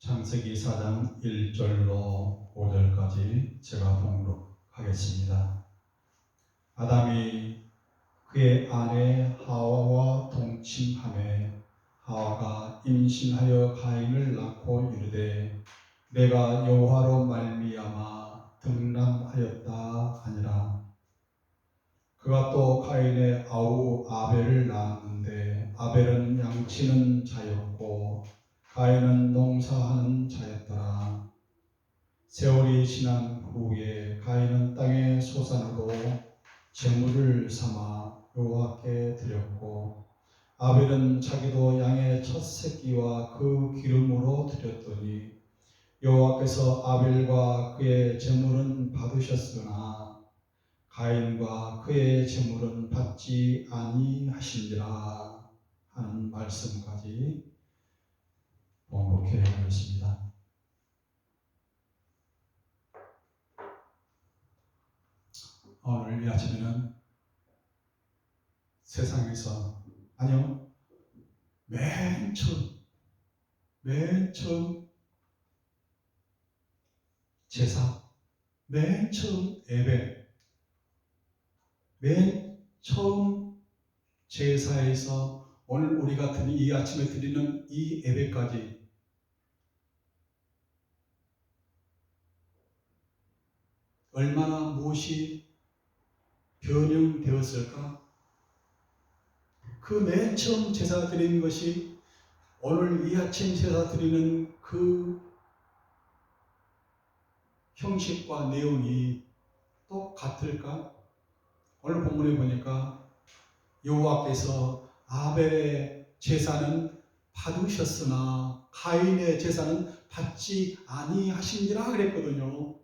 창세기 4장 1절로 5절까지 제가 봉독하겠습니다. 아담이 그의 아내 하와와 동침하매 하와가 임신하여 가인을 낳고 이르되 내가 여호와로 말미암아 등남하였다 하니라. 그가 또 가인의 아우 아벨을 낳았는데 아벨은 양치는 자였고 가인은 농사하는 자였더라. 세월이 지난 후에 가인은 땅의 소산으로 제물을 삼아 여호와께 드렸고 아벨은 자기도 양의 첫 새끼와 그 기름으로 드렸더니 여호와께서 아벨과 그의 제물은 받으셨으나 가인과 그의 제물은 받지 아니하신지라 하는 말씀까지 봉독해 보겠습니다. 오늘 이 아침에는 세상에서 아니요 맨 처음 제사, 맨 처음 예배, 맨 처음 제사에서 오늘 우리가 이 아침에 드리는 이 예배까지 얼마나 무엇이 변형되었을까? 그 맨 처음 제사 드리는 것이 오늘 이 아침 제사 드리는 그 형식과 내용이 똑같을까? 오늘 본문에 보니까 여호와께서 아벨의 제사는 받으셨으나 가인의 제사는 받지 아니하신지라 그랬거든요.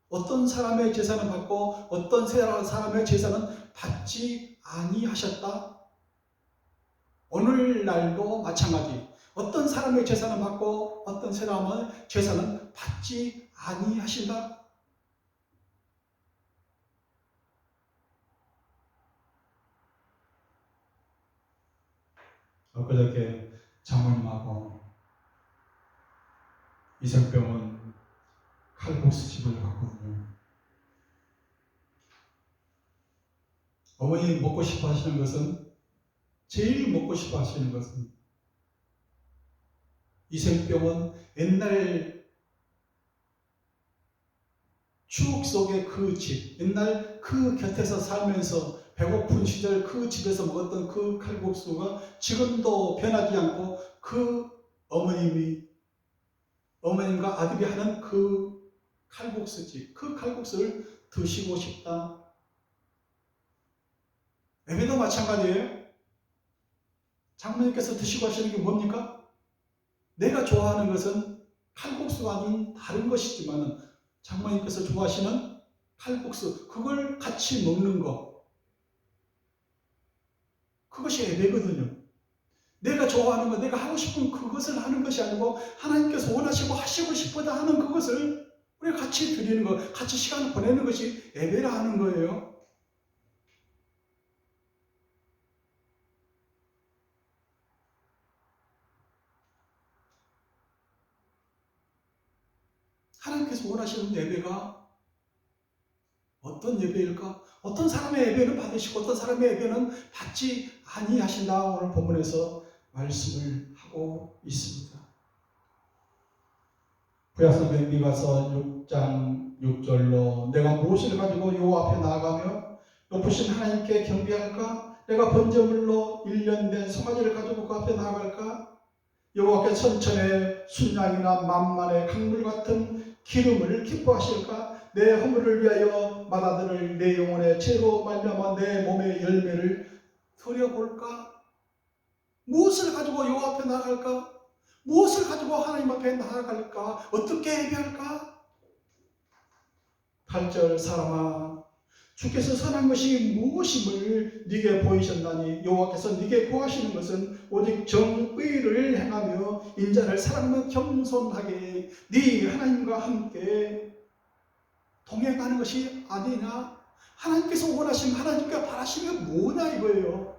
어떤 사람의 제사는 받고 어떤 사람의 제사는 받지 아니하셨다. 오늘날도 마찬가지. 어떤 사람의 제사는 받고 어떤 사람의 제사는 받지 아니하신다. 엊그저께 장모님하고 이생병원 칼국수 집을 갔거든요. 어머니 먹고 싶어 하시는 것은, 제일 먹고 싶어 하시는 것은 이생병원 옛날 추억 속의 그 집, 옛날 그 곁에서 살면서 배고픈 시절 그 집에서 먹었던 그 칼국수가 지금도 변하지 않고 그 어머님과 아들이 하는 그 칼국수집, 그 칼국수를 드시고 싶다. 예배도 마찬가지예요. 장모님께서 드시고 하시는 게 뭡니까? 내가 좋아하는 것은 칼국수가 아닌 다른 것이지만 장모님께서 좋아하시는 칼국수, 그걸 같이 먹는 것, 그것이 예배거든요. 내가 좋아하는 것, 내가 하고 싶은 그것을 하는 것이 아니고 하나님께서 원하시고 하시고 싶어다 하는 그것을 우리가 같이 드리는 것, 같이 시간을 보내는 것이 예배라 하는 거예요. 하나님께서 원하시는 예배가 어떤 예배일까? 어떤 사람의 예배는 받으시고 어떤 사람의 예배는 받지 아니하신다. 오늘 본문에서 말씀을 하고 있습니다. 구약성경 미가서 6장 6절로 내가 무엇을 가지고 여호와 앞에 나아가며 높으신 하나님께 경배할까? 내가 번제물로 1년 된 송아지를 가지고 그 앞에 나아갈까? 여호와께 천천의 순양이나 만만의 강물 같은 기름을 기뻐하실까? 내 허물을 위하여 맏아들을 내 영혼의 죄로 말미암아 내 몸의 열매를 드려볼까? 무엇을 가지고 여호와 앞에 나아갈까? 무엇을 가지고 하나님 앞에 나아갈까? 어떻게 예배할까? 8절 사람아, 주께서 선한 것이 무엇임을 네게 보이셨나니 여호와께서 네게 구하시는 것은 오직 정의를 행하며 인자를 사랑하며 겸손하게 네 하나님과 함께 동행하는 것이 아니냐? 하나님께서 원하시면 하나님께 바라시는 게 뭐냐 이거예요.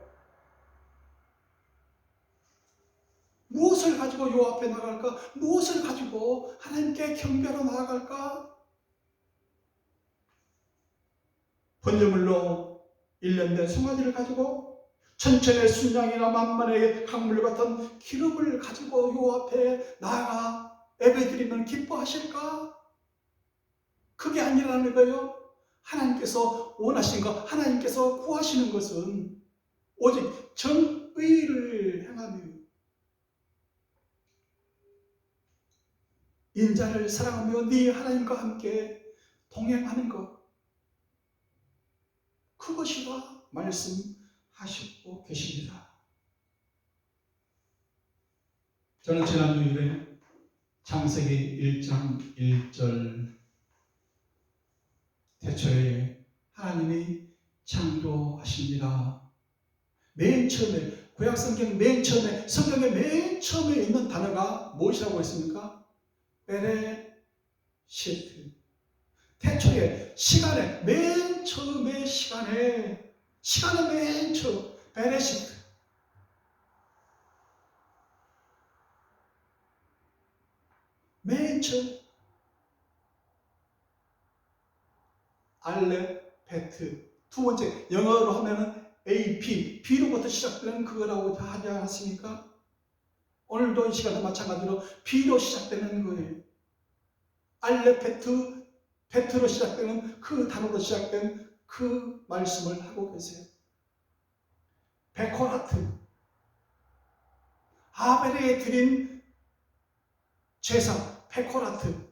무엇을 가지고 요 앞에 나갈까? 무엇을 가지고 하나님께 경배하러 나아갈까? 번제물로 1년 된 송아지를 가지고 천천의 순양이나 만만의 강물 같은 기름을 가지고 요 앞에 나아가 예배드리면 기뻐하실까? 그게 아니라는 거예요. 하나님께서 원하시는 것, 하나님께서 구하시는 것은 오직 정의를 행하며 인자를 사랑하며 네 하나님과 함께 동행하는 것, 그것이라 말씀하시고 계십니다. 저는 지난 주일에 창세기 1장 1절 태초에 하나님이 창조하십니다. 맨 처음에 구약성경 맨 처음에 성경의 맨 처음에 있는 단어가 무엇이라고 했습니까? 베레시트. 태초에 시간의 맨 처음에 시간의 맨 처음 베레시트. 맨 처음 알렙 베트. 두 번째 영어로 하면은 AP, B로부터 시작되는 그거라고 다 하지 않았습니까? 오늘도 이 시간에 마찬가지로 B로 시작되는 거예요. 알렙 베트, 베트로 시작되는 그 단어로 시작된 그 말씀을 하고 계세요. 베코라트, 아벨에 드린 제사, 베코라트.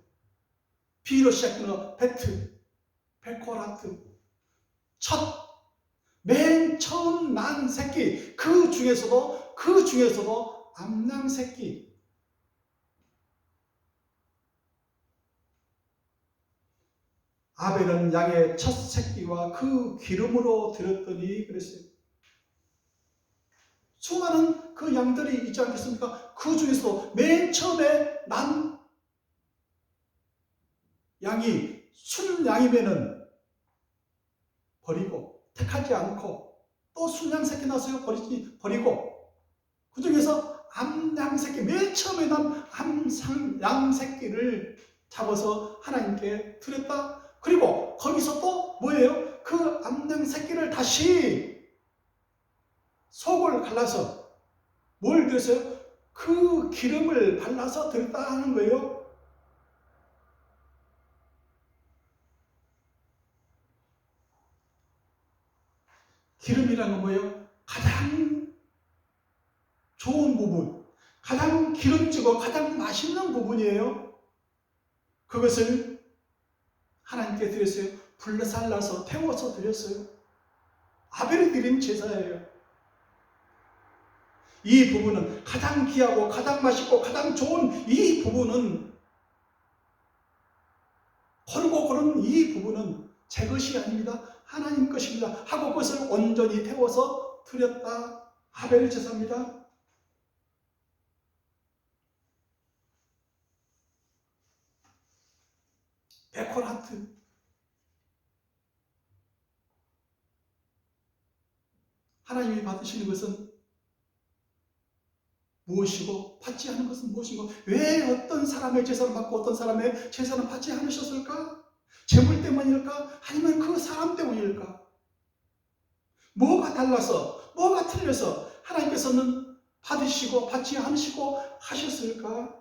B로 시작되는 베트, 베코라트. 맨 처음 난 새끼, 그 중에서도 암양 새끼. 아벨은 양의 첫 새끼와 그 기름으로 드렸더니 그랬어요. 수많은 그 양들이 있지 않겠습니까? 그 중에서도 맨 처음에 난 양이 순양이면은 버리고, 택하지 않고, 또 순양 새끼 나서요 버리고, 그 중에서 암양 새끼, 맨 처음에 난 암양 새끼를 잡아서 하나님께 드렸다. 그리고 거기서 또 뭐예요? 그 암양 새끼를 다시 속을 갈라서 뭘 드렸어요? 그 기름을 발라서 드렸다 하는 거예요. 기름이라는 건 뭐예요? 가장 좋은 부분, 가장 기름지고 가장 맛있는 부분이에요. 그것을 하나님께 드렸어요. 불살라서 태워서 드렸어요. 아벨이 드린 제사예요. 이 부분은 가장 귀하고 가장 맛있고 가장 좋은 이 부분은, 거르고 고른 이 부분은 제 것이 아닙니다. 하나님 것입니다. 하고 그것을 온전히 태워서 드렸다. 아벨 제사입니다. 베코라트. 하나님이 받으시는 것은 무엇이고 받지 않은 것은 무엇이고, 왜 어떤 사람의 제사를 받고 어떤 사람의 제사는 받지 않으셨을까? 재물 때문일까? 아니면 그 사람 때문일까? 뭐가 달라서, 뭐가 틀려서 하나님께서는 받으시고 받지 않으시고 하셨을까?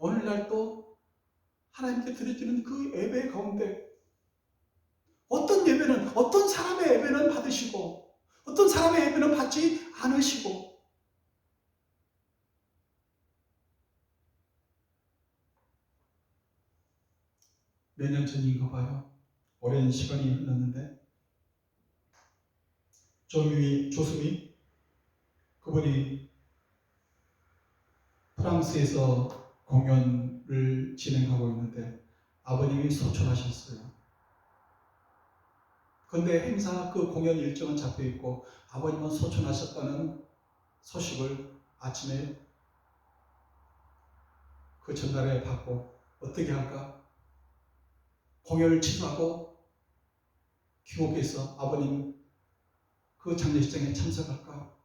오늘날도 하나님께 드려지는 그 예배 가운데 어떤 예배는, 어떤 사람의 예배는 받으시고 어떤 사람의 예배는 받지 않으시고, 몇 년 전인가 봐요. 오랜 시간이 흘렀는데 조수미 그분이 프랑스에서 공연을 진행하고 있는데 아버님이 소천하셨어요. 그런데 행사 그 공연 일정은 잡혀 있고 아버님은 소천하셨다는 소식을 아침에 그 전날에 받고 어떻게 할까? 공연을 취소하고 귀국해서 아버님 그 장례식장에 참석할까?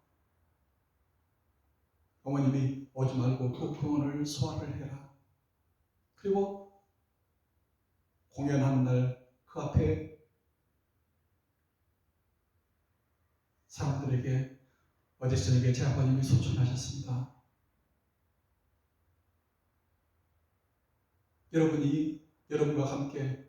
어머님이 오지 말고 그 병원을 소화를 해라. 그리고 공연하는 날 그 앞에 사람들에게 어제 저녁에 제 아버님이 소천하셨습니다. 여러분과 함께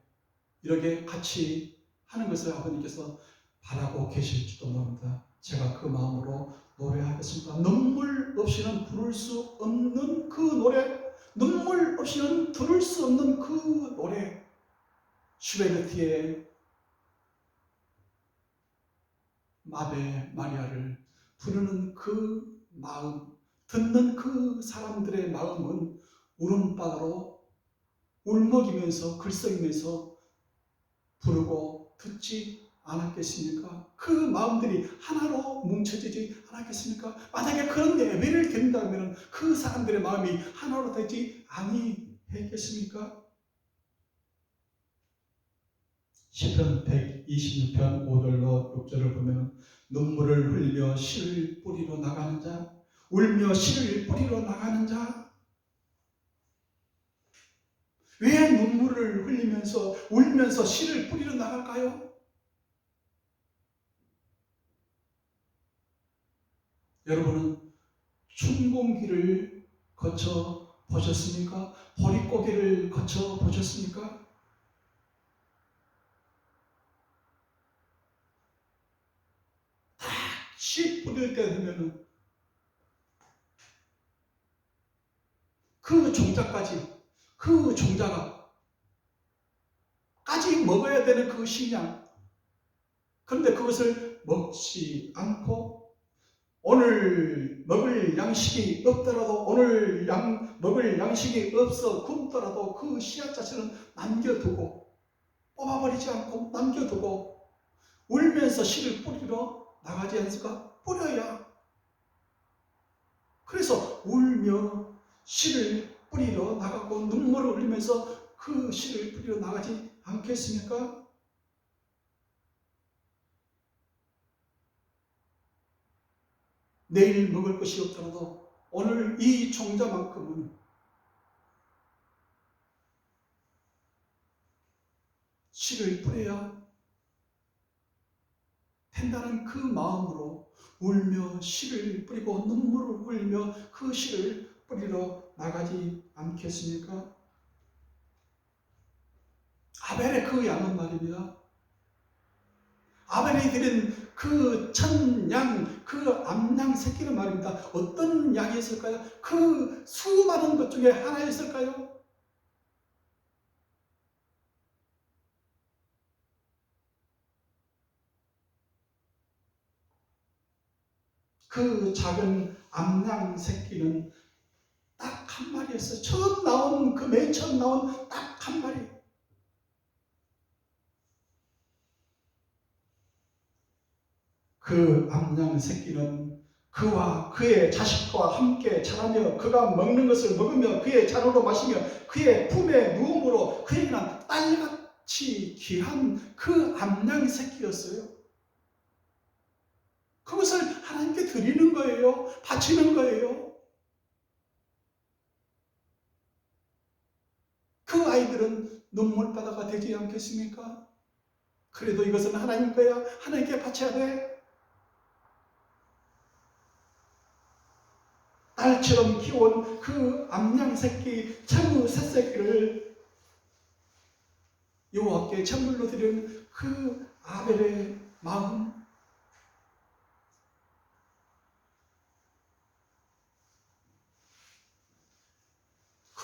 이렇게 같이 하는 것을 아버님께서 바라고 계실지도 모릅니다. 제가 그 마음으로 노래하겠습니다. 눈물 없이는 부를 수 없는 그 노래, 눈물 없이는 들을 수 없는 그 노래, 슈베르트의 마베 마리아를 부르는 그 마음, 듣는 그 사람들의 마음은 울음바다로 울먹이면서 글썽이면서 부르고 듣지 않았겠습니까? 그 마음들이 하나로 뭉쳐지지 않았겠습니까? 만약에 그런 예배를 드린다면 그 사람들의 마음이 하나로 되지 아니했겠습니까? 시편 126편 5절로 6절을 보면 눈물을 흘리며 씨를 뿌리러 나가는 자, 울며 씨를 뿌리러 나가는 자. 왜 눈물을 흘리면서 울면서 씨를 뿌리러 나갈까요? 여러분은 춘공기를 거쳐 보셨습니까? 보릿고개를 거쳐 보셨습니까? 씨 뿌릴 때 되면은 그 종자까지, 그 종자가 까지 먹어야 되는 그 식량, 그런데 그것을 먹지 않고 오늘 먹을 양식이 없더라도, 오늘 먹을 양식이 없어 굶더라도 그 씨앗 자체는 남겨두고, 뽑아버리지 않고 남겨두고 울면서 씨를 뿌리러 나가지 않습니까? 뿌려야. 그래서 울며 씨를 뿌리러 나가고 눈물을 흘리면서 그 씨를 뿌리러 나가지 않겠습니까? 내일 먹을 것이 없더라도 오늘 이 종자만큼은 씨를 뿌려야 된다는 그 마음으로 울며 씨를 뿌리고 눈물을 흘리며 그 씨를 뿌리러 나가지 않겠습니까? 아벨의 그 양은 말입니다. 아벨이 드린 그 천양, 그 암양 새끼는 말입니다. 어떤 양이었을까요? 그 수많은 것 중에 하나였을까요? 그 작은 암양 새끼는 딱 한 마리였어요. 맨 처음 나온 딱 한 마리. 그 암양 새끼는 그와 그의 자식과 함께 자라며 그가 먹는 것을 먹으며 그의 잔으로 마시며 그의 품에 누움으로 그에게는 딸같이 귀한 그 암양 새끼였어요. 그것을 하나님께 드리는 거예요. 바치는 거예요. 그 아이들은 눈물바다가 되지 않겠습니까? 그래도 이것은 하나님 거야. 하나님께 바쳐야 돼. 딸처럼 키운 그 암양 새끼, 참우 새새끼를 여호와께 제물로 드리는 그 아벨의 마음,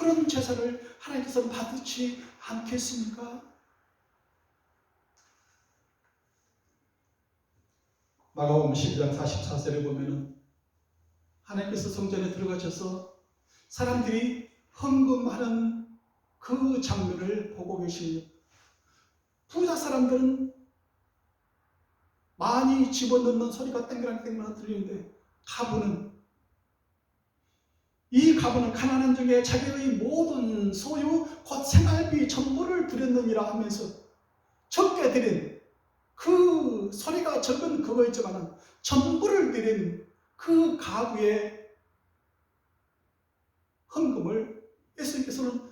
그런 제사를 하나님께서 받지 않겠습니까? 마가복음 12장 44절에 보면은 하나님께서 성전에 들어가셔서 사람들이 헌금하는 그 장면을 보고 계십니다. 부자 사람들은 많이 집어넣는 소리가 땡그랑 들리는데 이 가부는 가난한 중에 자기의 모든 소유 곧 생활비 전부를 드렸느니라 하면서 적게 드린 그 소리가 적은 그거 있지만 전부를 드린 그 가구의 헌금을 예수님께서는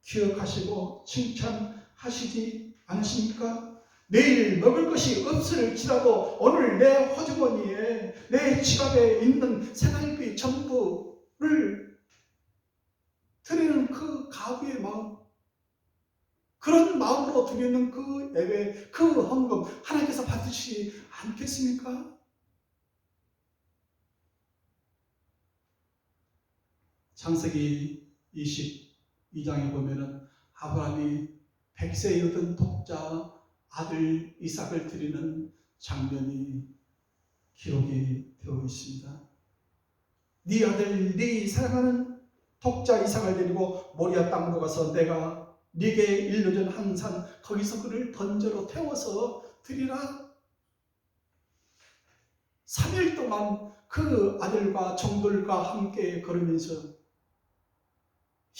기억하시고 칭찬하시지 않으십니까? 내일 먹을 것이 없을지라도 오늘 내 호주머니에 내 지갑에 있는 생활비 전부를 드리는 그 가구의 마음, 그런 마음으로 드리는 그 예배, 그 헌금 하나님께서 받으시지 않겠습니까? 창세기 22장에 보면은 아브라함이 100세에 얻은 독자 아들 이삭을 드리는 장면이 기록이 되어 있습니다. 네 아들, 네 사랑하는 독자 이삭을 데리고 모리아 땅으로 가서 내가 네게 일러준 한 산 거기서 그를 던저로 태워서 드리라. 3일 동안 그 아들과 종들과 함께 걸으면서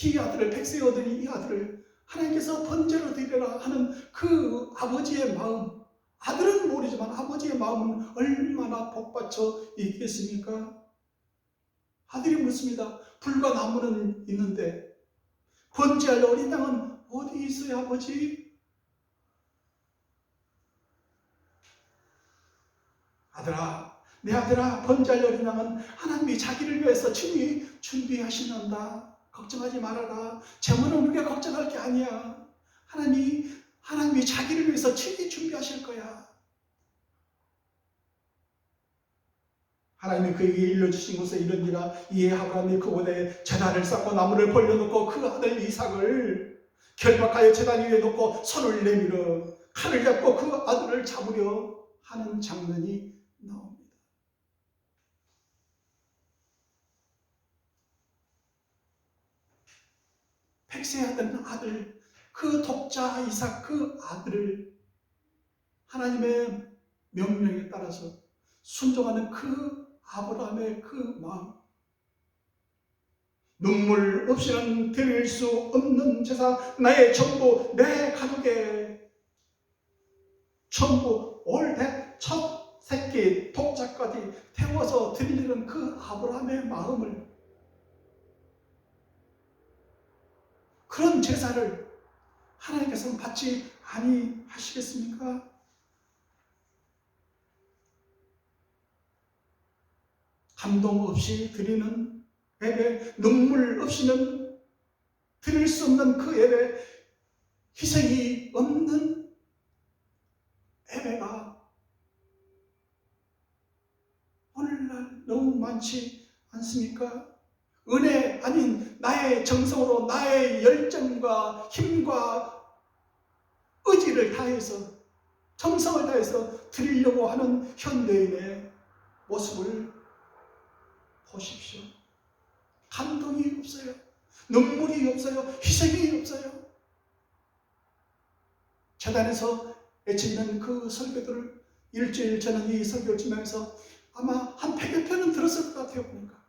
이 아들을 100세에 얻은 이 아들을 하나님께서 번제로 드리라 하는 그 아버지의 마음, 아들은 모르지만 아버지의 마음은 얼마나 복받쳐 있겠습니까? 아들이 묻습니다. 불과 나무는 있는데 번제할 어린 양은 어디 있어요, 아버지? 아들아, 내 아들아, 번제할 어린 양은 하나님이 자기를 위해서 친히 준비하시는다. 걱정하지 말아라. 재물은 우리가 걱정할 게 아니야. 하나님이 자기를 위해서 친히 준비하실 거야. 하나님이 그에게 일러주신 곳에 이르니라. 이에 아브라함이 그곳에 제단을 쌓고 나무를 벌려놓고 그 아들 이삭을 결박하여 제단 위에 놓고 손을 내밀어 칼을 잡고 그 아들을 잡으려 하는 장면이 나옵니다. 백세에 하던 아들, 그 독자 이삭 그 아들을 하나님의 명령에 따라서 순종하는 그 아브라함의 그 마음, 눈물 없이는 드릴 수 없는 제사, 나의 전부, 내 가족의 전부, 올 첫 새끼 독자까지 태워서 드리는 그 아브라함의 마음을, 그런 제사를 하나님께서는 받지 아니하시겠습니까? 감동 없이 드리는 예배, 눈물 없이는 드릴 수 없는 그 예배, 희생이 없는 예배가 오늘날 너무 많지 않습니까? 은혜 아닌 나의 정성으로 나의 열정과 힘과 의지를 다해서 정성을 다해서 드리려고 하는 현대인의 모습을 보십시오. 감동이 없어요. 눈물이 없어요. 희생이 없어요. 재단에서 외치는 그 설교들을 일주일 저는 이 설교를 지나면서 아마 한 100여 편은 들었을 것 같아요. 보니까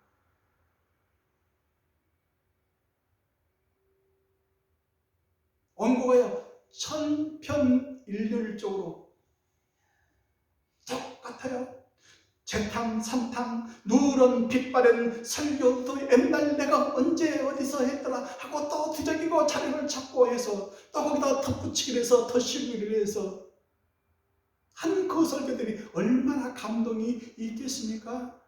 원고가요 1000편일률적으로 똑같아요. 재탕, 삼탕, 누런 빛바랜 설교도 옛날 내가 언제 어디서 했더라 하고 또 뒤적이고 자료를 찾고 해서 또 거기다 덧붙이기를 해서 덧씌우기를 해서 한 그 설교들이 얼마나 감동이 있겠습니까?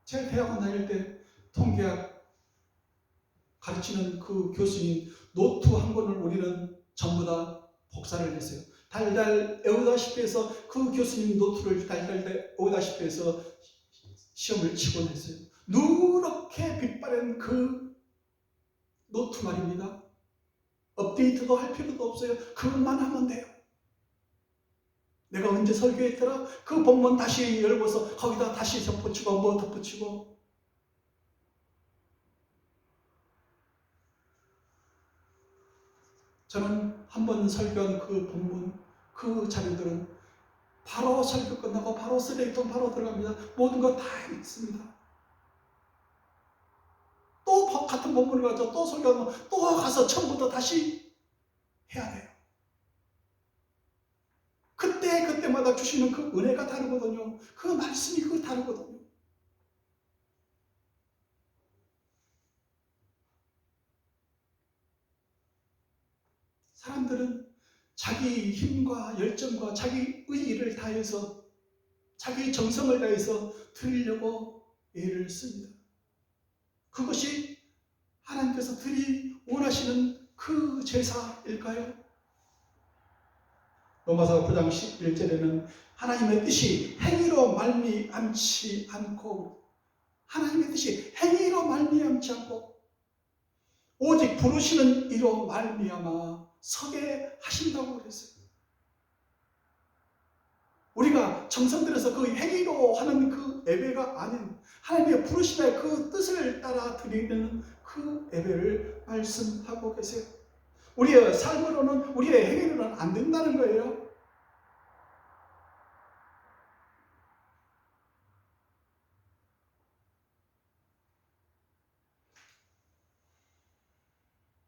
제가 대학원 다닐 때 통계학 가르치는 그 교수님 노트 한 권을 우리는 전부 다 복사를 했어요. 달달 외우다시피 해서 그 교수님 노트를 달달 외우다시피 해서 시험을 치곤 했어요. 누렇게 빛바랜 그 노트 말입니다. 업데이트도 할 필요도 없어요. 그것만 하면 돼요. 내가 언제 설교했더라? 그 본문 다시 열고서 거기다 다시 덧붙이고 뭐 덧붙이고. 저는 한 번 설교한 그 본문, 그 자료들은 바로 설교 끝나고 바로 쓰레기통 바로 들어갑니다. 모든 거 다 있습니다. 또 같은 본문을 가지고 또 설교하면 또 가서 처음부터 다시 해야 돼요. 그때마다 주시는 그 은혜가 다르거든요. 그 말씀이 그 다르거든요. 사람들은 자기 힘과 열정과 자기 의의를 다해서 자기 정성을 다해서 드리려고 애를 씁니다. 그것이 하나님께서 원하시는 그 제사일까요? 로마서 9장 11절에는 하나님의 뜻이 행위로 말미암지 않고 하나님의 뜻이 행위로 말미암지 않고 오직 부르시는 이로 말미암아 서게 하신다고 그랬어요. 우리가 정성 들여서 그 행위로 하는 그 예배가 아닌 하나님의 부르심의 그 뜻을 따라 드리는 그 예배를 말씀하고 계세요. 우리의 삶으로는 우리의 행위로는 안 된다는 거예요.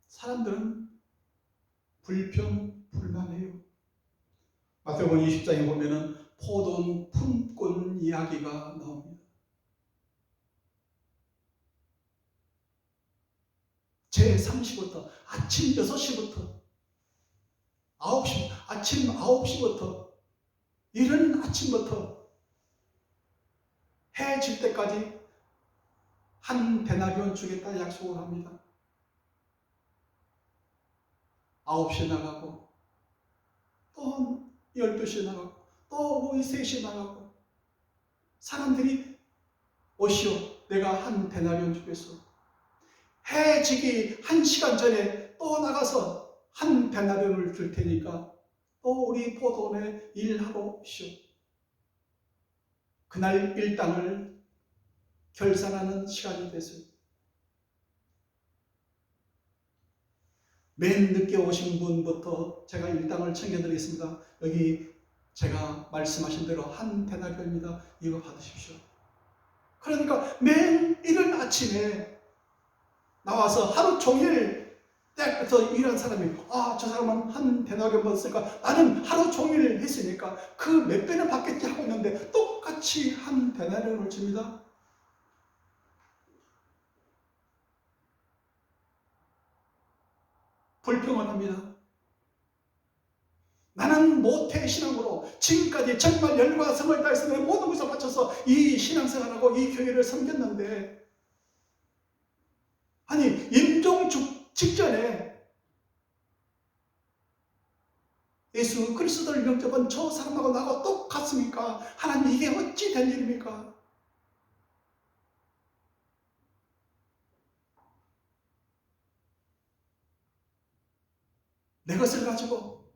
사람들은 불평불만해요. 마태복음 20장에 보면은 포도원 품꾼 이야기가 나옵니다. 제3시부터 아침 6시부터 9시, 아침 9시부터 이른 아침부터 해 질 때까지 한 데나리온 주겠다 약속을 합니다. 9시에 나가고 또 12시에 나가고 또 오후 3시에 나가고 사람들이 오시오 내가 한 데나리온 주겠소. 해 지기 1시간 전에 또 나가서 한 데나리온을 줄 테니까 또 우리 포도원에 일하러 오시오. 그날 일당을 결산하는 시간이 됐어요. 맨 늦게 오신 분부터 제가 일당을 챙겨드리겠습니다. 여기 제가 말씀하신 대로 한 데나리온입니다. 이거 받으십시오. 그러니까 맨 이른 아침에 나와서 하루 종일 때부터 일한 사람이 저 사람은 한 데나리온 받았으니까 나는 하루 종일 했으니까 그 몇 배는 받겠지 하고 있는데 똑같이 한 데나리온을 줍니다. 불평을 합니다. 나는 모태 신앙으로 지금까지 정말 열과 성을 다해서 내 모든 것을 바쳐서 이 신앙생활하고 이 교회를 섬겼는데 아니 임종 직전에 예수 그리스도를 영접한 저 사람하고 나하고 똑같습니까? 하나님 이게 어찌 된 일입니까? 내 것을 가지고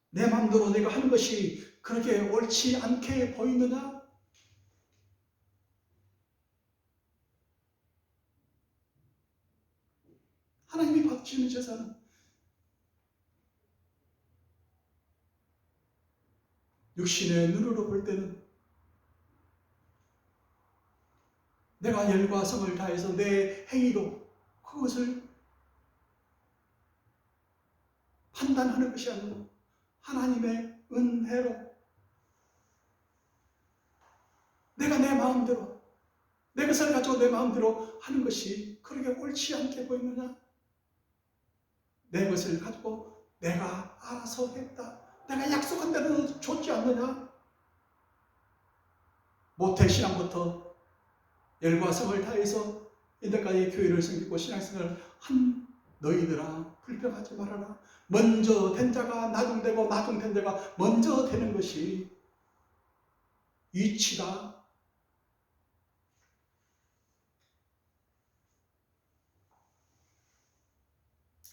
내 마음대로 내가 하는 것이 그렇게 옳지 않게 보이느냐? 하나님이 받으시는 제사는 육신의 눈으로 볼 때는 내가 열과 성을 다해서 내 행위로 그것을 판단하는 것이 아니고 하나님의 은혜로 내가 내 마음대로 내 것을 가지고 내 마음대로 하는 것이 그렇게 옳지 않게 보이느냐? 내 것을 가지고 내가 알아서 했다. 내가 약속한 대로 줬지 않느냐? 모태신앙부터 열과 성을 다해서 이때까지 교회를 섬기고 신앙생활을 한 너희들아 불평하지 말아라. 먼저 된 자가 나중되고 나중된 자가 먼저 되는 것이 이치다.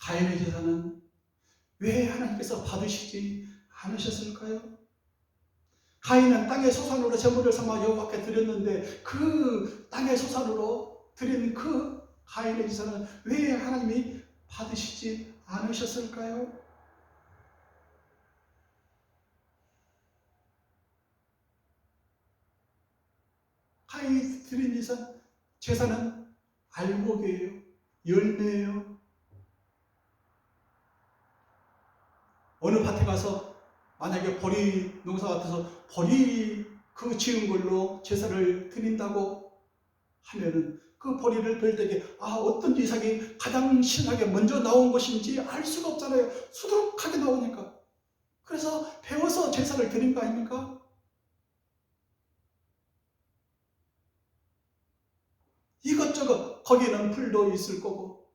가인의 제사는 왜 하나님께서 받으시지 않으셨을까요? 가인은 땅의 소산으로 제물을 삼아 여호와께 드렸는데 그 땅의 소산으로 드린 그 가인의 제사는 왜 하나님이 받으시지 않으셨을까요? 가인이 드린 제사는 알곡이에요. 열매예요. 어느 밭에 가서 만약에 보리 농사 같아서 보리 그 지은 걸로 제사를 드린다고 하면은 그 보리를 별 때에 어떤 이삭이 가장 신하게 먼저 나온 것인지 알 수가 없잖아요. 수두룩하게 나오니까. 그래서 배워서 제사를 드린 거 아닙니까? 이것저것 거기는 풀도 있을 거고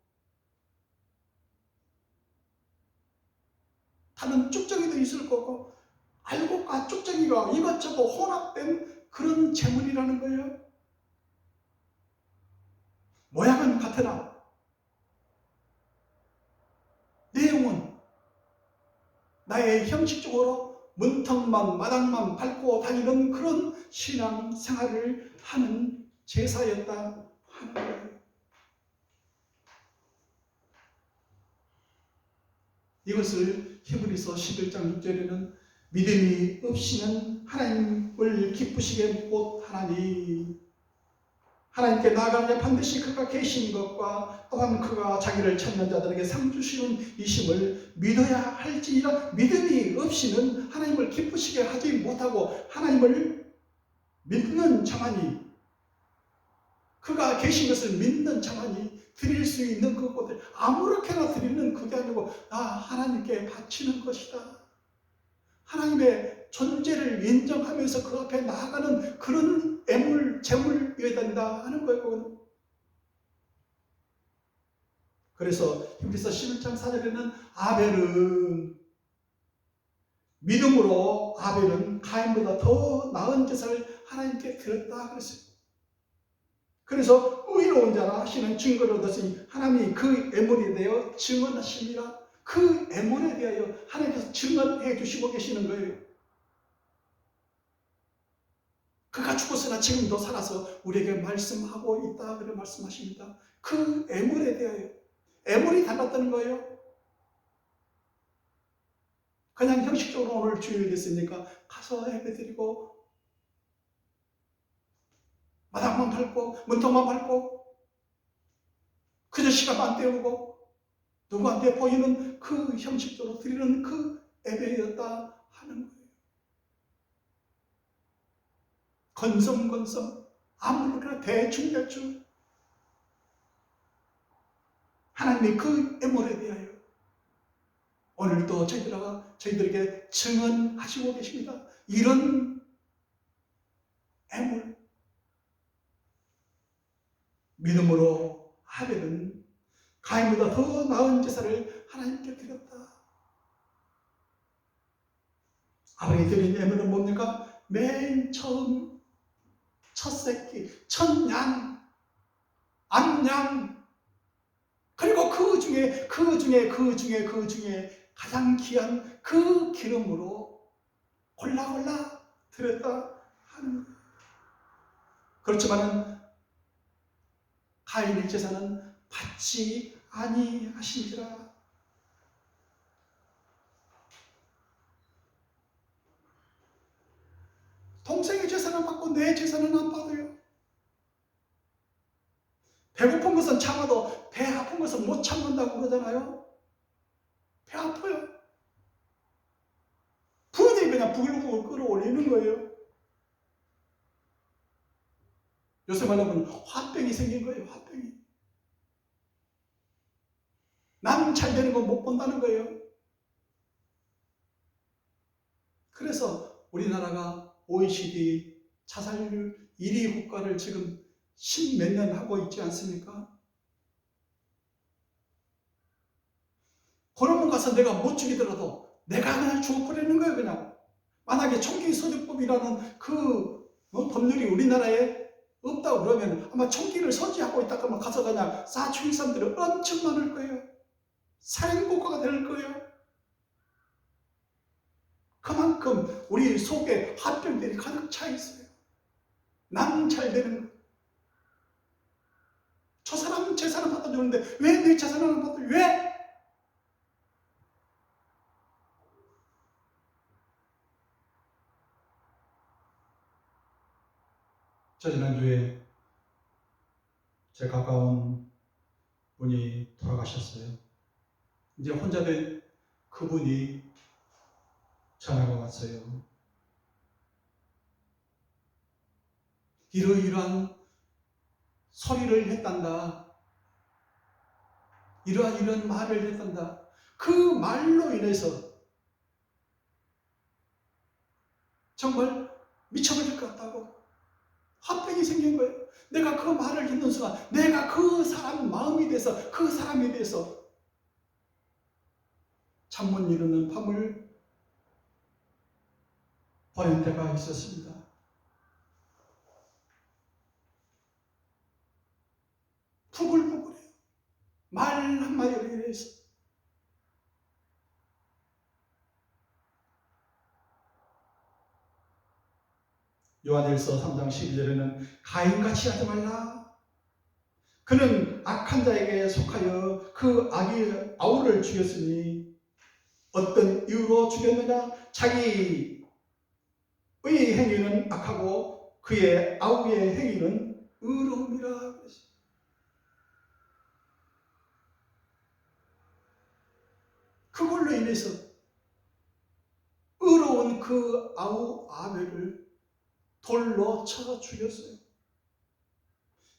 다른 쭉정이도 있을 거고 알곡과 쭉정이가 이것저것 혼합된 그런 제물이라는 거예요. 모양은 같으나 내용은 나의 형식적으로 문턱만 마당만 밟고 다니는 그런 신앙 생활을 하는 제사였다 하는 거예요. 이것을 히브리서 11장 6절에는 믿음이 없이는 하나님을 기쁘시게 못하나니 하나님께 나아가는 반드시 그가 계신 것과 또한 그가 자기를 찾는 자들에게 상 주시는 이심을 믿어야 할지니라. 믿음이 없이는 하나님을 기쁘시게 하지 못하고 하나님을 믿는 자만이 그가 계신 것을 믿는 자만이 드릴 수 있는 것들 아무렇게나 드리는 그게 아니고 하나님께 바치는 것이다. 하나님의 존재를 인정하면서 그 앞에 나아가는 그런 제물이어야 된다 하는 거예요. 그래서 히브리서 11장 4절에는 아벨은 믿음으로 아벨은 가인보다 더 나은 제사를 하나님께 드렸다 그랬어요. 그래서 의로운 자라 하시는 증거를 얻었으니 하나님이 그 애물에 대하여 증언하십니다. 그 애물에 대하여 하나님께서 증언해 주시고 계시는 거예요. 그가 죽었으나 지금도 살아서 우리에게 말씀하고 있다 그렇게 말씀하십니다. 그 애물에 대하여 애물이 달랐다는 거예요. 그냥 형식적으로 오늘 주일 됐으니까 가서 예배드리고 마당만 밟고 문턱만 밟고 그저 시간만 때우고 누구한테 보이는 그 형식적으로 드리는 그 예배였다 하는 거예요. 건성건성 아무렇게나 대충대충 하나님이 그 애물에 대하여 오늘도 저희들에게 증언하시고 계십니다. 이런 애물 믿음으로 아벨은 가인보다 더 나은 제사를 하나님께 드렸다. 아벨이 드린 애물은 뭡니까? 맨 처음 첫 새끼, 첫 양, 암양, 그리고 그 중에 가장 귀한 그 기름으로 골라 드렸다 하는 거예요. 그렇지만은 가인의 제사는 받지 아니하신지라. 동생의 제사는 받고 내 제사는 안 받아요. 배고픈 것은 참아도 배 아픈 것은 못 참는다고 그러잖아요. 배 아파요. 부디 그냥 부글부글 끌어올리는 거예요. 요새 말하면 화병이 생긴 거예요. 화병이. 남 잘 되는 거 못 본다는 거예요. 그래서 우리나라가 OECD 자살률 1위 국가를 지금 10몇 년 하고 있지 않습니까? 그러면 가서 내가 못 죽이더라도 내가 그냥 죽어버리는 거예요. 그냥. 만약에 총기소지법이라는 그 법률이 우리나라에 없다고 그러면 아마 총기를 소지하고 있다 그러면 가서 그냥 죽일 사람들이 엄청 많을 거예요. 살인국가가 될 거예요. 그만큼 우리 속에 화병들이 가득 차 있어요. 남 잘 되는 거. 저 사람은 재산을 받아주는데 왜 내 재산을 안 받아? 왜? 지난주에 제 가까운 분이 돌아가셨어요. 이제 혼자 된 그분이 전화가 왔어요. 이러이러한 소리를 했단다. 이러한 말을 했단다. 그 말로 인해서 정말 미쳐버릴 것 같다고 화병이 생긴 거예요. 내가 그 말을 듣는 순간 내가 그 사람 마음이 돼서 그 사람에 대해서 잠 못 이루는 밤을 보낸 때가 있었습니다. 부글부글해요. 말 한마디로 인해서. 요한일서 3장 12절에는 가인같이 하지 말라. 그는 악한 자에게 속하여 그 악의 아우를 죽였으니 어떤 이유로 죽였느냐? 자기의 행위는 악하고 그의 아우의 행위는 의로움이라. 그걸로 인해서 의로운 그 아우 아벨을 돌로 쳐 죽였어요.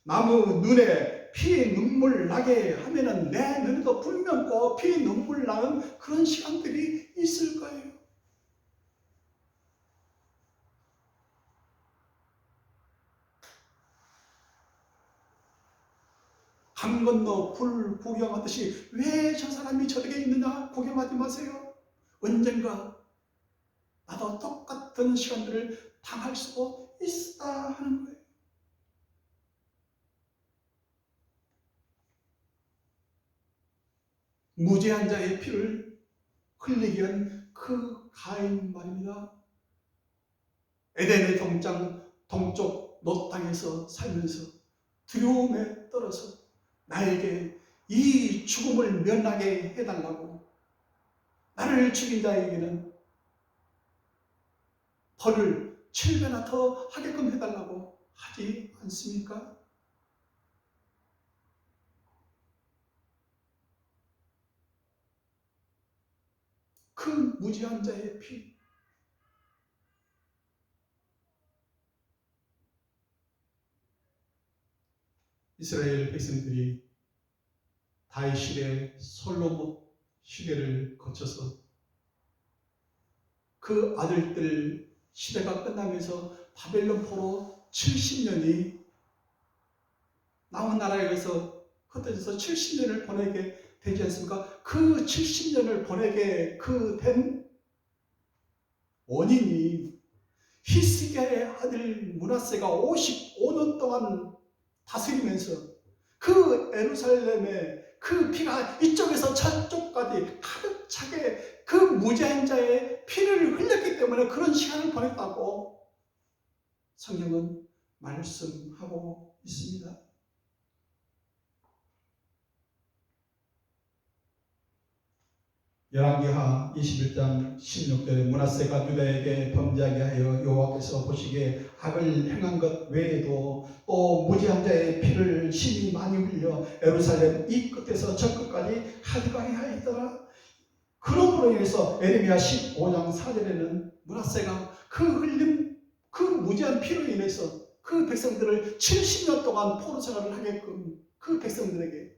나무 눈에 피 눈물 나게 하면은 내 눈에도 분명 피 눈물 나는 그런 시간들이 있을 거예요. 강 건너 불 구경하듯이 왜 저 사람이 저렇게 있느냐 구경하지 마세요. 언젠가 나도 똑같은 시간들을 당할 수도 있다 하는 거예요. 무죄한 자의 피를 흘리게 한 그 가인 말입니다. 에덴의 동쪽 롯 땅에서 살면서 두려움에 떨어서 나에게 이 죽음을 면하게 해달라고, 나를 죽인 자에게는 벌을 7배나 더 하게끔 해달라고 하지 않습니까? 그 무지한 자의 피, 이스라엘 백성들이 다윗 시대, 솔로몬 시대를 거쳐서 그 아들들 시대가 끝나면서 바벨론 포로 70년이 남은 나라에서 흩어져서 70년을 보내게 되지 않습니까? 그 70년을 보내게 된 원인이 히스기야의 아들 므낫세가 55년 동안 다스리면서 그 예루살렘에 그 피가 이쪽에서 저쪽까지 가득 차게 그 무죄한 자의 피를 흘렸기 때문에 그런 시간을 보냈다고 성경은 말씀하고 있습니다. 열왕기하 21장 16절에 므낫세가 유다에게 범죄하게 하여 여호와께서 보시기에 악을 행한 것 외에도 또 무지한 자의 피를 심히 많이 흘려 예루살렘 이 끝에서 저 끝까지 가득하게 하였더라. 그러므로 인해서 에레미야 15장 4절에는 므낫세가 그 흘린 그 무지한 피로 인해서 그 백성들을 70년 동안 포로 생활을 하게끔 그 백성들에게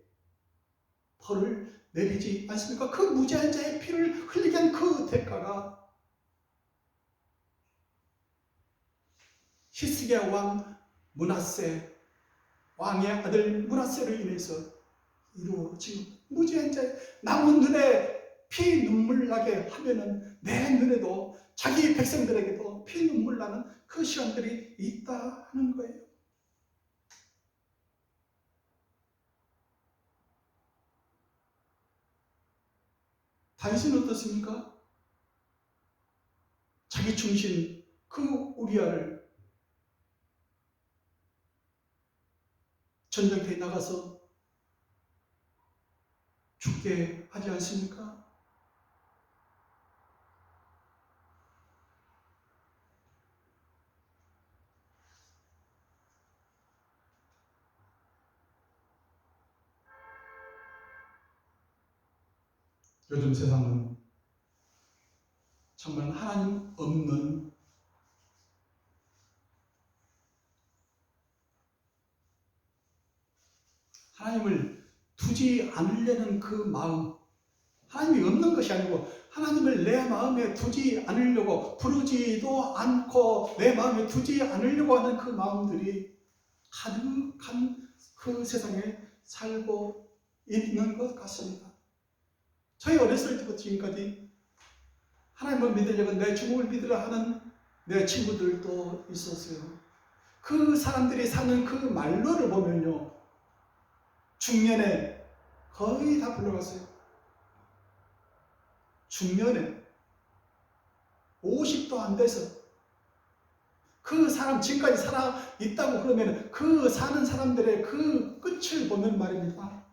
벌을 내리지 않습니까? 그 무지한 자의 피를 흘리게 한 그 대가가 히스기야 왕 므낫세 왕의 아들 므낫세로 인해서 이루어진 무지한 자의 남은 눈에 피 눈물 나게 하면은 내 눈에도 자기 백성들에게도 피 눈물 나는 그 시간들이 있다 하는 거예요. 다윗은 어떻습니까? 자기 충신 그 우리아를 전쟁터에 나가서 죽게 하지 않습니까? 요즘 세상은 정말 하나님 없는 하나님을 두지 않으려는 그 마음, 하나님이 없는 것이 아니고 하나님을 내 마음에 두지 않으려고 부르지도 않고 내 마음에 두지 않으려고 하는 그 마음들이 가득한 그 세상에 살고 있는 것 같습니다. 저희 어렸을 때부터 지금까지 하나님을 믿으려고 내 주님을 믿으려 하는 내 친구들도 있었어요. 그 사람들이 사는 그 말로를 보면요, 중년에 거의 다 불러갔어요. 중년에 50도 안 돼서 그 사람 지금까지 살아 있다고 그러면 그 사는 사람들의 그 끝을 보면 말입니다,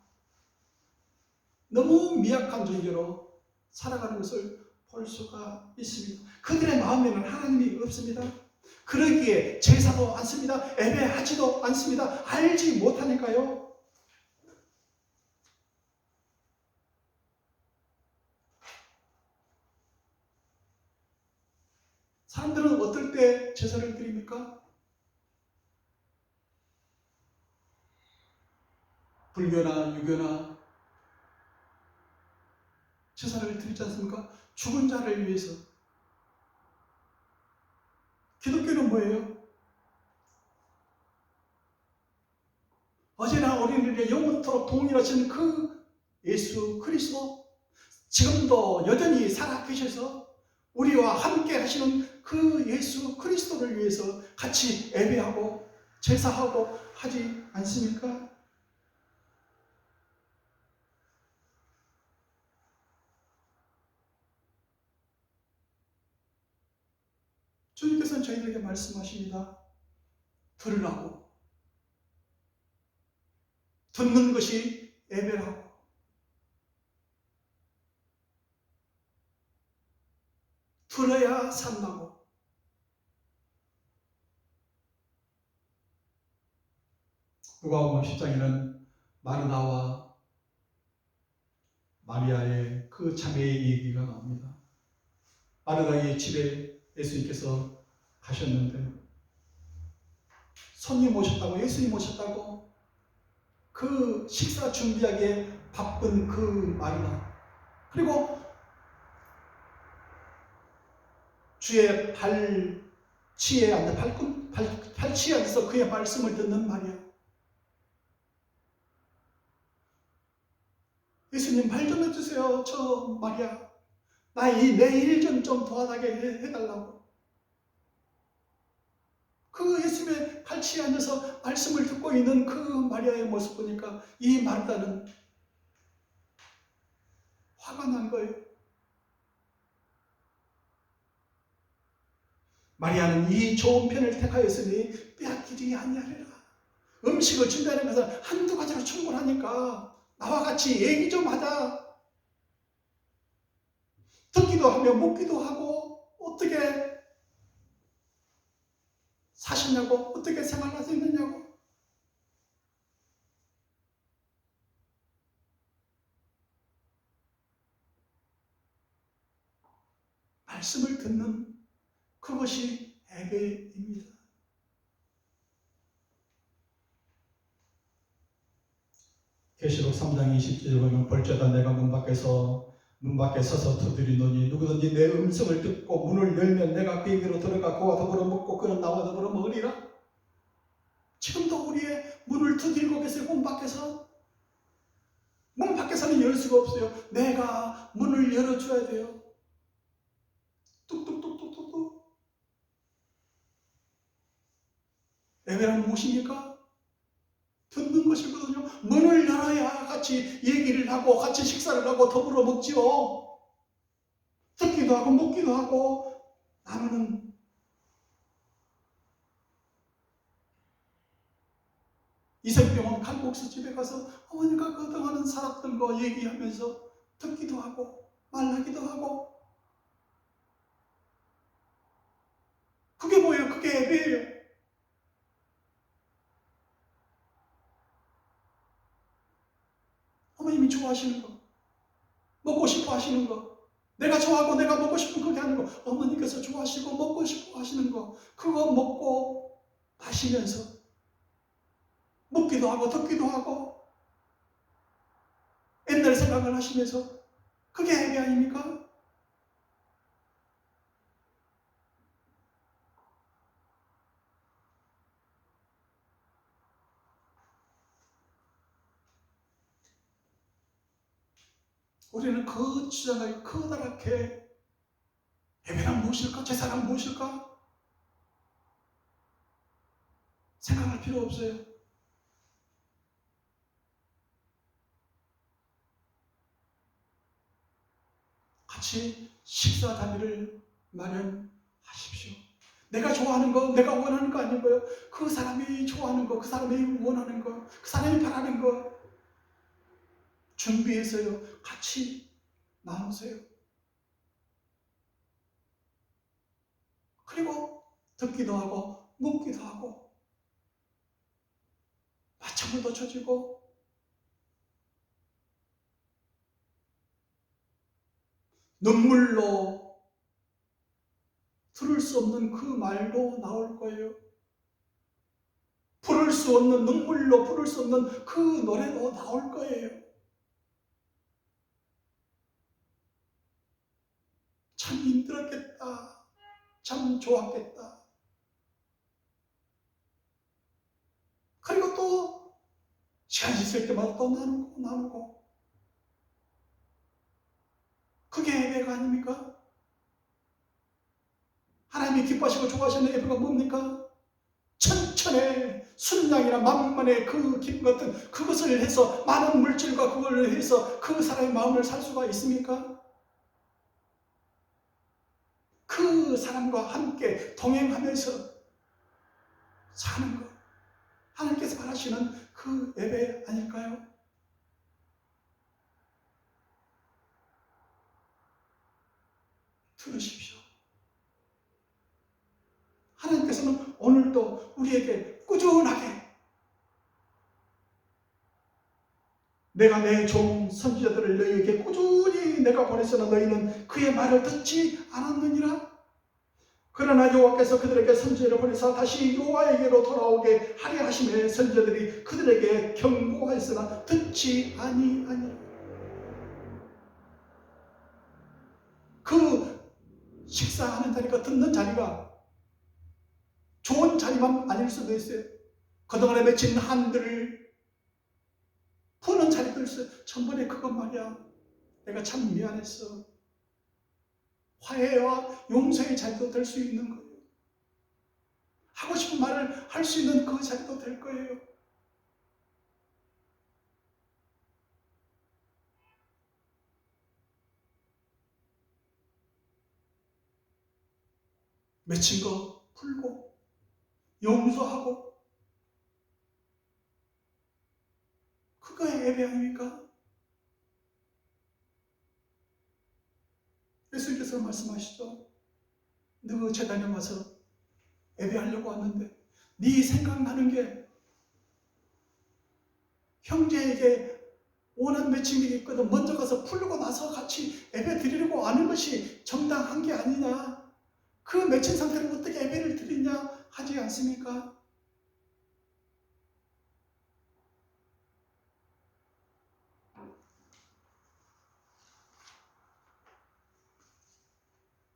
너무 미약한 존재로 살아가는 것을 볼 수가 있습니다. 그들의 마음에는 하나님이 없습니다. 그러기에 제사도 않습니다. 예배하지도 않습니다. 알지 못하니까요. 사람들은 어떨 때 제사를 드립니까? 불교나 유교나 제사를 드리지 않습니까? 죽은 자를 위해서. 기독교는 뭐예요? 어제나 오늘이나 영원토록 동일하신 그 예수 그리스도, 지금도 여전히 살아계셔서 우리와 함께 하시는 그 예수 그리스도를 위해서 같이 예배하고 제사하고 하지 않습니까? 주님께서는 저희들에게 말씀하십니다. 들으라고. 듣는 것이 예배라고. 들어야 산다고. 누가복음 10장에는 마르다와 마리아의 그 자매의 얘기가 나옵니다. 마르다의 집에 예수님께서 가셨는데 손님 오셨다고, 예수님 오셨다고 그 식사 준비하기에 바쁜 그 마르다, 그리고 주의 발치에 앉아 발치에 앉아서 그의 말씀을 듣는 마리아. 예수님 말 좀 해주세요. 저 마리아, 나 내 일 좀 도와다게 해달라고. 그 예수님의 발치에 앉아서 말씀을 듣고 있는 그 마리아의 모습 보니까 이 마르다는 화가 난 거예요. 마리아는 이 좋은 편을 택하였으니 빼앗기지 아니하리라. 음식을 준비하는 것은 한두 가지로 충분하니까 나와 같이 얘기 좀 하자. 듣기도 하며 묻기도 하고 어떻게 사시냐고, 어떻게 생활하시느냐고. 말씀을 듣는 그것이 예배입니다. 계시록 3장 20절에 보면 볼지어다 내가 문 밖에 서서 두드리노니 누구든지 내 음성을 듣고 문을 열면 내가 그에게로 들어가 그와 더불어 먹고 그는 나와 더불어 먹으리라. 지금도 우리의 문을 두드리고 계세요. 문 밖에서. 문 밖에서는 열 수가 없어요. 내가 문을 열어줘야 돼요. 뚝뚝뚝뚝뚝뚝. 예배란 무엇입니까? 듣는 것이거든요. 문을 열어야 같이 얘기를 하고 같이 식사를 하고 더불어 먹지요. 듣기도 하고 먹기도 하고. 나는 이생병원 칼국수 집에 가서 어머니가 거듭하는 사람들과 얘기하면서 듣기도 하고 말하기도 하고. 그게 뭐예요? 그게 예배예요. 어머님이 좋아하시는 거. 먹고 싶어 하시는 거, 내가 좋아하고 내가 먹고 싶은 그게 아니고 어머니께서 좋아하시고 먹고 싶어 하시는 거, 그거 먹고 마시면서 묻기도 하고 듣기도 하고 옛날 생각을 하시면서, 그게 예배 아닙니까? 우리는 그 주장을 커다랗게, 예배란 무엇일까? 제사란 무엇일까? 생각할 필요 없어요. 같이 식사 자리를 마련하십시오. 내가 좋아하는 거, 내가 원하는 거 아니고요. 그 사람이 좋아하는 거, 그 사람이 원하는 거, 그 사람이 바라는 거 준비해서요. 같이 나누세요. 그리고 듣기도 하고 묻기도 하고 마찬가지로 쳐지고, 눈물로 들을 수 없는 그 말도 나올 거예요. 부를 수 없는, 눈물로 부를 수 없는 그 노래도 나올 거예요. 참 힘들었겠다. 참 좋았겠다. 그리고 또 시간 있을 때마다 또 나누고 그게 예배가 아닙니까? 하나님이 기뻐하시고 좋아하시는 예배가 뭡니까? 천천의 순양이나 만만의 그 기쁨 같은 그것을 해서, 많은 물질과 그걸 해서 그 사람의 마음을 살 수가 있습니까? 그 사람과 함께 동행하면서 사는 것, 하나님께서 바라시는 그 예배 아닐까요? 들으십시오. 하나님께서는 오늘도 우리에게 꾸준하게, 내가 내 종 선지자들을 너희에게 꾸준히 내가 보냈으나 너희는 그의 말을 듣지 않았느니라. 그러나 여호와께서 그들에게 선지자를 보내사 다시 여호와에게로 돌아오게 하려 하심에 선지자들이 그들에게 경고하였으나 듣지 아니하니라. 그 식사하는 자리가, 듣는 자리가 좋은 자리만 아닐 수도 있어요. 그동안에 맺힌 한들을 푸는 자리도 있어요. 전번에 그것 말이야, 내가 참 미안했어. 화해와 용서의 자리도 될 수 있는 거예요. 하고 싶은 말을 할 수 있는 그 자리도 될 거예요. 맺힌 거 풀고 용서하고, 그거의 예배 아닙니까? 예수님께서 말씀하시죠. 너 재단에 와서 예배하려고 왔는데 네 생각나는 게 형제에게 원한 맺힌 게 있거든. 먼저 가서 풀고 나서 같이 예배 드리려고 하는 것이 정당한 게 아니냐. 그 맺힌 상태로 어떻게 예배를 드리냐 하지 않습니까?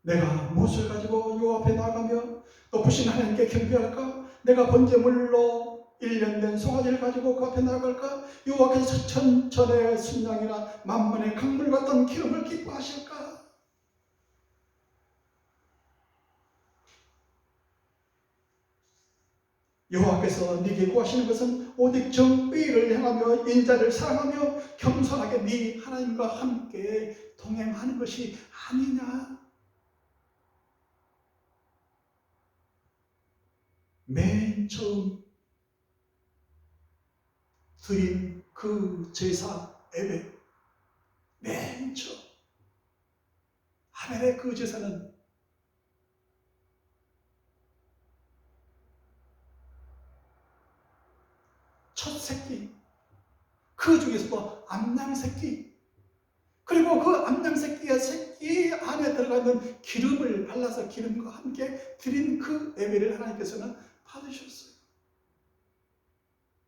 내가 무엇을 가지고 요 앞에 나가며 높으신 하나님께 경배할까? 내가 번제물로 1년 된 송아지를 가지고 그 앞에 나갈까? 여호와께서 천천의 순양이나 만만의 강물 같은 기름을 기뻐하실까? 여호와께서 네게 구하시는 것은 오직 정의를 행하며 인자를 사랑하며 겸손하게 네 하나님과 함께 동행하는 것이 아니냐. 맨 처음 드린 그 제사 예배, 맨 처음 하멜의 그 제사는 첫 새끼, 그 중에서도 암양 새끼, 그리고 그 암양 새끼가 새끼 안에 들어가 있는 기름을 발라서 기름과 함께 드린 그 예배를 하나님께서는 받으셨어요.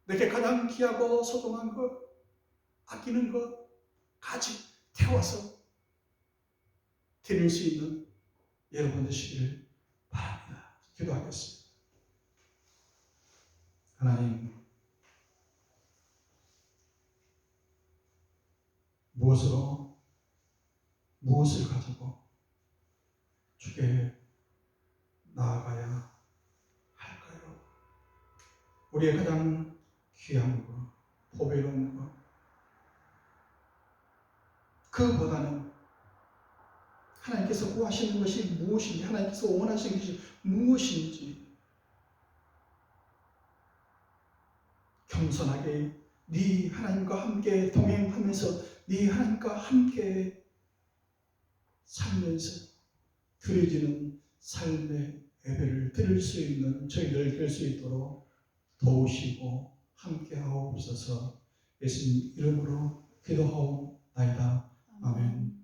내게 가장 귀하고 소중한 것, 아끼는 것까지 태워서 드릴 수 있는 여러분 되시기를 바랍니다. 기도하겠습니다. 하나님, 무엇을 가지고 주께 나아가야 할까요? 우리의 가장 귀한 것, 보배로운 것, 그보다는 하나님께서 구하시는 것이 무엇인지, 하나님께서 원하시는 것이 무엇인지 겸손하게 네 하나님과 함께 동행하면서 네 하나님과 함께 살면서 드려지는 삶의 예배를 드릴 수 있는 저희들 될 수 있도록 도우시고 함께 하옵소서. 예수님 이름으로 기도하옵나이다. 아멘.